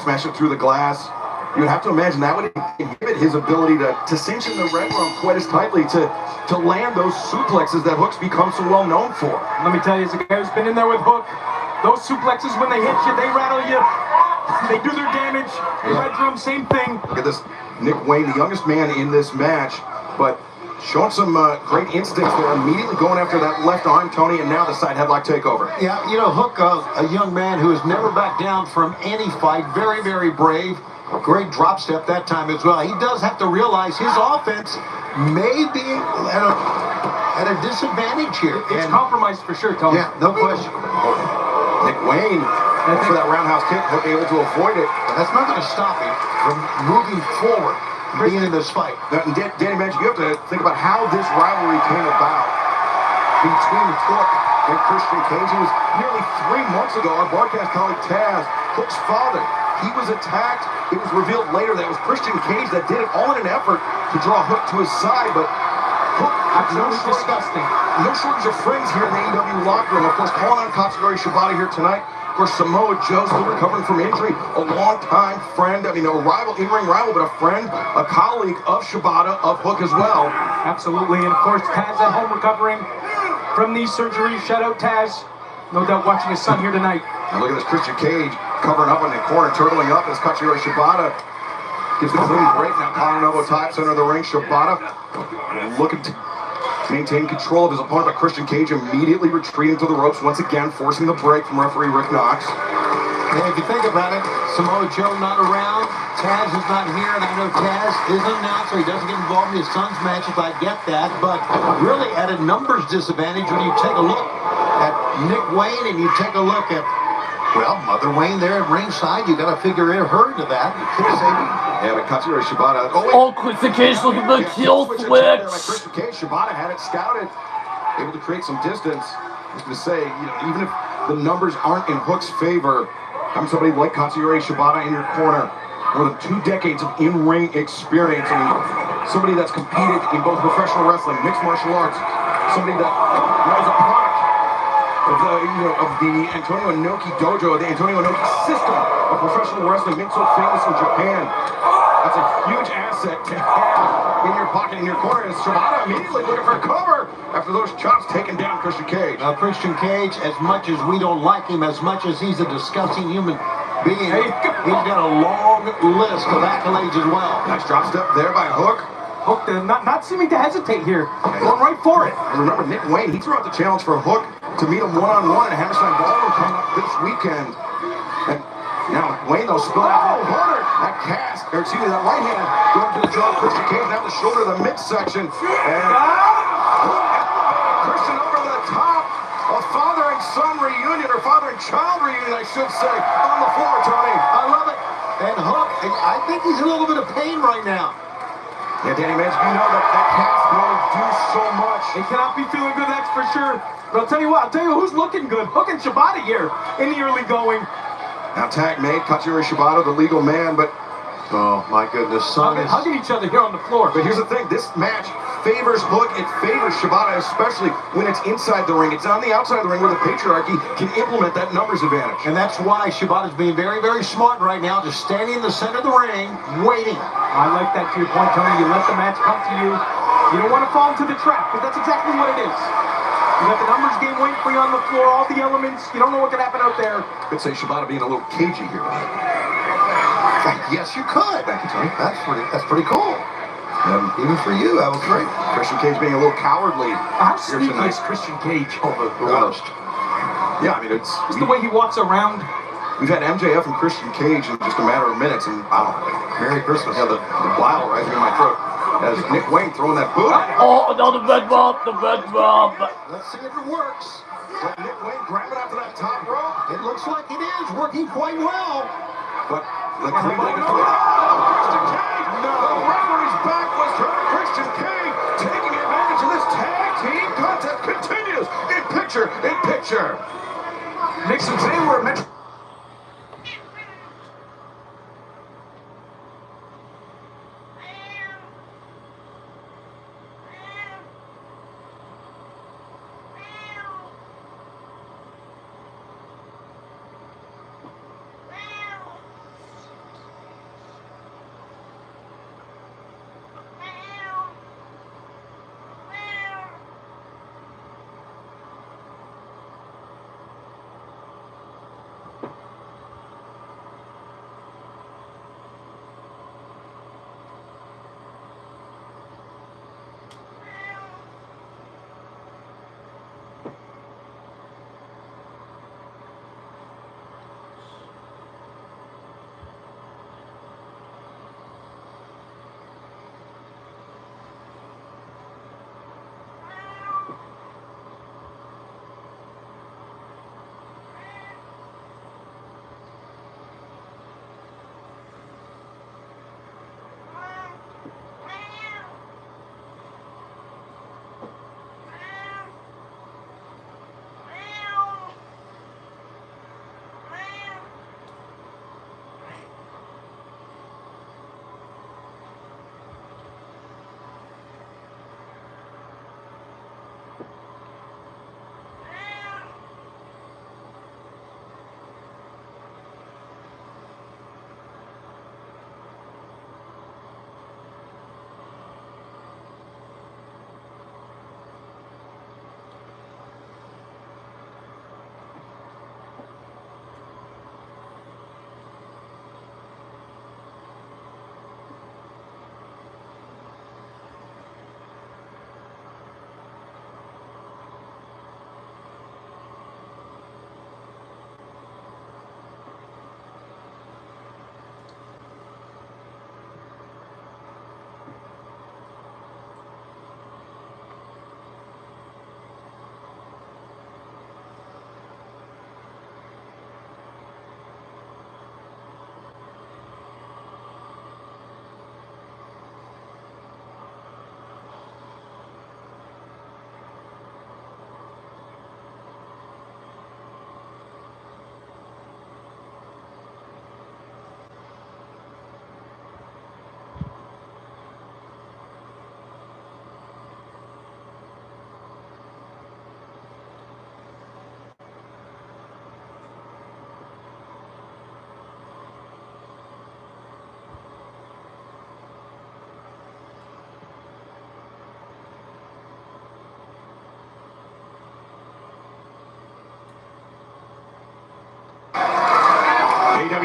smash it through the glass. You'd have to imagine that would inhibit his ability to cinch in the red room quite as tightly to land those suplexes that Hook's become so well known for. Let me tell you, as a guy who's been in there with Hook, those suplexes, when they hit you, they rattle you. They do their damage. The red drum, same thing. Look at this, Nick Wayne, the youngest man in this match, but showing some great instincts there, immediately going after that left arm, Tony, and now the side headlock takeover. Yeah, you know, Hook, a young man who has never backed down from any fight, very, very brave. Great drop step that time as well. He does have to realize his offense may be at a disadvantage here. It's compromised for sure, Tony. Yeah, no question. Nick Wayne, for that roundhouse kick, Hook able to avoid it. But that's not going to stop him from moving forward, being in this fight. And Danny Magic, you have to think about how this rivalry came about between Hook and Christian Cage. It was nearly 3 months ago. Our broadcast colleague Taz, Hook's father, he was attacked. It was revealed later that it was Christian Cage that did it all in an effort to draw Hook to his side, but Hook, absolutely disgusting. No shortage of friends here in the AEW locker room. Of course, calling on Katsuyori Shibata here tonight. Of course, Samoa Joe still recovering from injury. A longtime friend, I mean, a rival, in-ring rival, but a friend, a colleague of Shibata, of Hook as well. Absolutely, and of course, Taz at home recovering from these surgeries. Shout out Taz. No doubt watching his son here tonight. And look at this Christian Cage covering up in the corner, turtling up as Katsuyori Shibata gives the clean break. Now calling an elbow tie, center of the ring. Shibata looking to maintain control of his opponent, but Christian Cage immediately retreating to the ropes, once again forcing the break from referee Rick Knox. Yeah, if you think about it, Samoa Joe not around, Taz is not here, and I know Taz is an announcer. He doesn't get involved in his son's matches, I get that, but really at a numbers disadvantage when you take a look at Nick Wayne and you take a look at, well, Mother Wayne there at ringside. You got to figure her into that. You could say, yeah, but Katsuyori Shibata. Oh, Christian Cage looking for the kill switch. Like Christian Cage, Shibata had it scouted, able to create some distance. I was going to say, you know, even if the numbers aren't in Hook's favor, having somebody like Katsuyori Shibata in your corner, more than 2 decades of in-ring experience. I mean, somebody that's competed in both professional wrestling, mixed martial arts, somebody that was a product of the Antonio Inoki dojo, the Antonio Inoki system of professional wrestling, made so famous in Japan. That's a huge asset to have in your pocket, in your corner. And Shibata immediately looking for cover after those chops taking down Christian Cage. Now, Christian Cage, as much as we don't like him, as much as he's a disgusting human being, he's got a long list of accolades as well. Nice drop step there by Hook. Hook not seeming to hesitate here, going right for it. And remember, Nick Wayne, he threw out the challenge for Hook to meet him one-on-one at Hammerstein Ballroom coming up this weekend. And now Wayne, though, spilled out the corner. That cast, or excuse me, that right hand going to the jaw of Christian Cage, down the shoulder of the midsection. And Christian over the top. A father and son reunion, or father and child reunion, I should say, on the floor, Tony. I love it. And Hook, I think he's in a little bit of pain right now. Yeah, Danny Magic, you know that cast can only do so much. He cannot be feeling good, that's for sure. But I'll tell you who's looking good. Hook and Shibata here in the early going. Now tag made, Katsuyori Shibata, the legal man, but oh my goodness, son is hugging each other here on the floor. But here's the thing, this match favors Hook, it favors Shibata, especially when it's inside the ring. It's on the outside of the ring where the patriarchy can implement that numbers advantage. And that's why Shibata's being very, very smart right now, just standing in the center of the ring, waiting. I like that to your point, Tony. You let the match come to you. You don't want to fall into the trap, because that's exactly what it is. You got the numbers game waiting for you on the floor, all the elements. You don't know what could happen out there. Could say Shibata being a little cagey here. Yes, you could. Thank you, Tony. That's pretty cool. Even for you, that was great. Christian Cage being a little cowardly. How sneaky is Christian Cage? Oh, the worst. Yeah, I mean, it's the way he walks around. We've had MJF and Christian Cage in just a matter of minutes, and Merry Christmas. Yeah, the bile rising in my throat. As Nick Wayne throwing that boot. Oh, no, the red bomb, the red bomb. Let's see if it works. Nick Wayne grabbing after that top rope. It looks like it is working quite well. But the clean leg is going Christian Cage. No. The referee's back was turned. Christian Cage taking advantage of this tag team contest continues in picture. Nixon, today we're meant.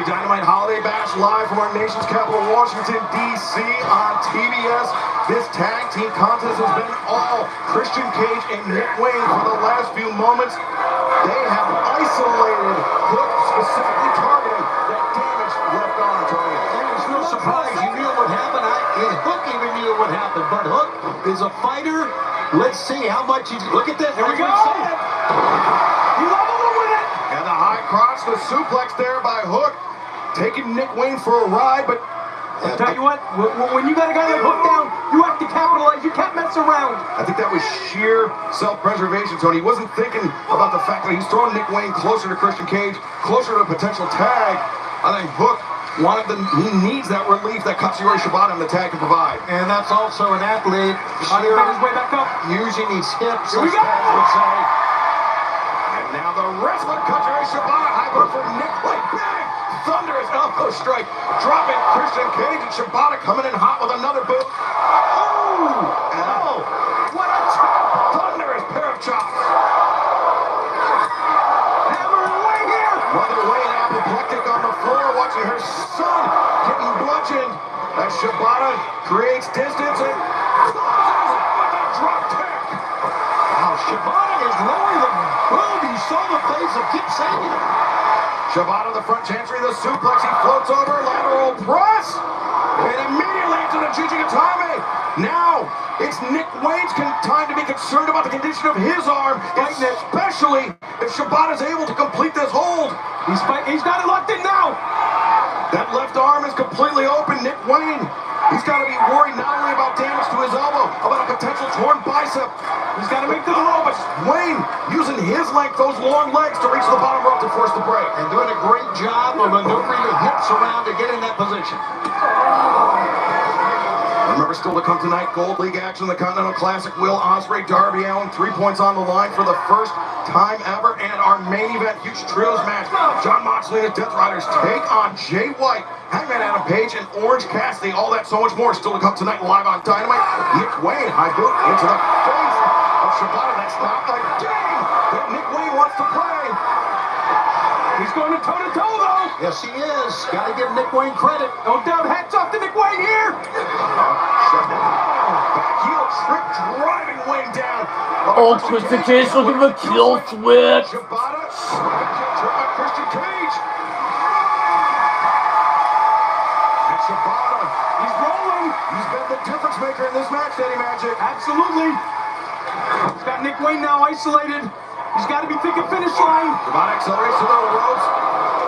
Dynamite Holiday Bash live from our nation's capital, Washington, D.C. on TBS. This tag team contest has been all Christian Cage and Nick Wayne for the last few moments. They have isolated Hook, specifically targeting that damaged left arm, Tony. And it's no surprise you knew what happened. Hook even knew what happened, but Hook is a fighter. Let's see how much he's. Look at this. Here we go. He leveled him with it. And the high cross, the suplex there by Hook, taking Nick Wayne for a ride, but I'll tell you what, when you got a guy like Hook down, you have to capitalize. You can't mess around. I think that was sheer self-preservation, Tony. He wasn't thinking about the fact that he's throwing Nick Wayne closer to Christian Cage, closer to a potential tag. I think Hook he needs that relief that Katsuyori Shibata and the tag can provide. And that's also an athlete. On his way back up. Using his hips, Here we as go. Taz would say. And now the wrestler Katsuyori Shibata, high blow from Nick Wayne. Bang! Thunderous elbow strike, dropping Christian Cage, and Shibata coming in hot with another boot. Oh! And what a chop! Thunderous pair of chops. Hammer and Wayne here. Mother Wayne apoplectic on the floor, watching her son getting bludgeoned as Shibata creates distance and closes with a drop kick. Wow, Shibata is lowering the boom. You saw the face of Kip Sabian. Shibata, the front chancery, the suplex, he floats over, lateral press, and immediately into the Jijigatame. Now, it's Nick Wayne's time to be concerned about the condition of his arm, especially if Shibata's able to complete this hold. He's got it locked in now. That left arm is completely open. Nick Wayne, he's got to be worried not only about damage to his elbow, about a potential torn bicep. He's got to make the throw, But Wayne using his length, those long legs, to reach the bottom rope to force the break. And doing a great job of maneuvering the hips around to get in that position. Remember, still to come tonight, Gold League action, the Continental Classic. Will Ospreay, Darby Allin, 3 points on the line for the first time ever. And our main event, huge trios match. Jon Moxley and the Death Riders take on Jay White, Hangman Adam Page, and Orange Cassidy. All that, so much more, still to come tonight live on Dynamite. Nick Wayne, high boot into the face of Shibata. That's not the game that Nick Wayne wants to play. He's going to toe-to-toe, though. Yes, he is. Got to give Nick Wayne credit. No doubt, hats off to Nick Wayne here. Back heel trip, driving Wayne down. Oh, Christian Cage looking for kill switch. Shibata, trip by Christian Cage. And Shibata, He's rolling. he's been the difference maker in this match, Daddy Magic. Absolutely. He's got Nick Wayne now isolated. He's got to be thinking finish line. Shibata accelerates to the ropes.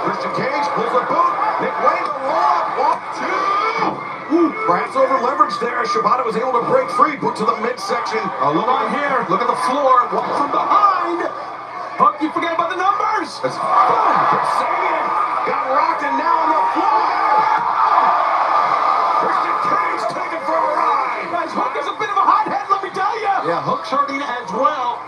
Christian Cage pulls the boot. Nick Wayne, the roll up. 1, 2. Perhaps over leverage there. Shibata was able to break free. Boot to the midsection. Look on here. Look at the floor. Walk from behind. Hook, you forget about the numbers. That's boom. Sabian got rocked and now on the floor. Christian Cage taken for a ride. Guys, Hook is a bit of a hothead, let me tell you. Yeah, Hook's hurting as well.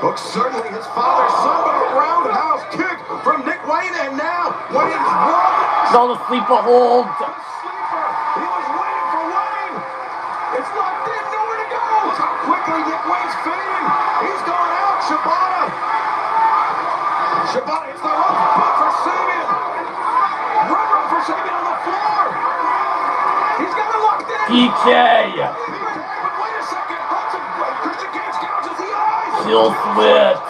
Hook certainly his father's son, but a roundhouse kick from Nick Wayne, and now Wayne's rolling. Now the sleeper hold. Sleeper. He was waiting for Wayne. It's locked in, nowhere to go. Look how quickly Nick Wayne's fading. He's going out. Shibata hits the rope. Boot for Sabian. Run for Sabian on the floor. He's got it locked in. PK. But wait a second. Christian Cage gouges the eyes. Kill switch.